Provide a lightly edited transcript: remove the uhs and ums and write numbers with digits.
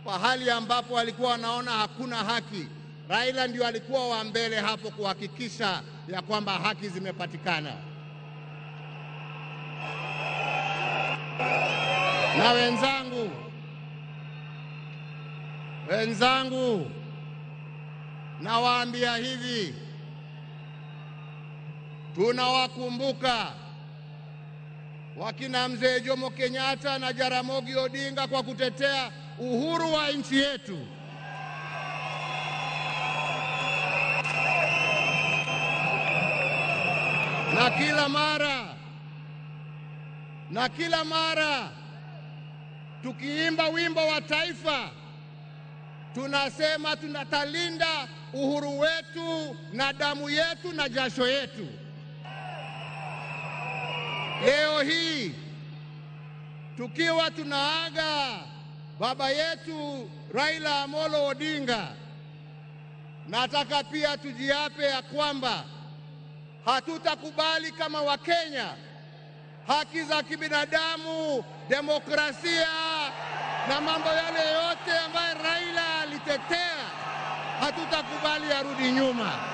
pahali ambapo walikuwa wanaona hakuna haki, Raila ndio alikuwa wa mbele hapo kuhakikisha ya kwamba haki zimepatikana. Na wenzangu, nawaambia hivi, tunawakumbuka wakina Mzee Jomo Kenyatta na Jaramogi Odinga kwa kutetea uhuru wa nchi yetu. Na kila mara tukiimba wimbo wa taifa tunasema tunatalinda uhuru wetu na damu yetu na jasho yetu. Leo hii tukiwa tunaaga baba yetu Raila Amolo Odinga, nataka pia tujiape ya kwamba hatutakubali kama Wakenya haki za kibinadamu, demokrasia na mambo yale yote ambayo Raila alitetea, hatutakubali arudi nyuma.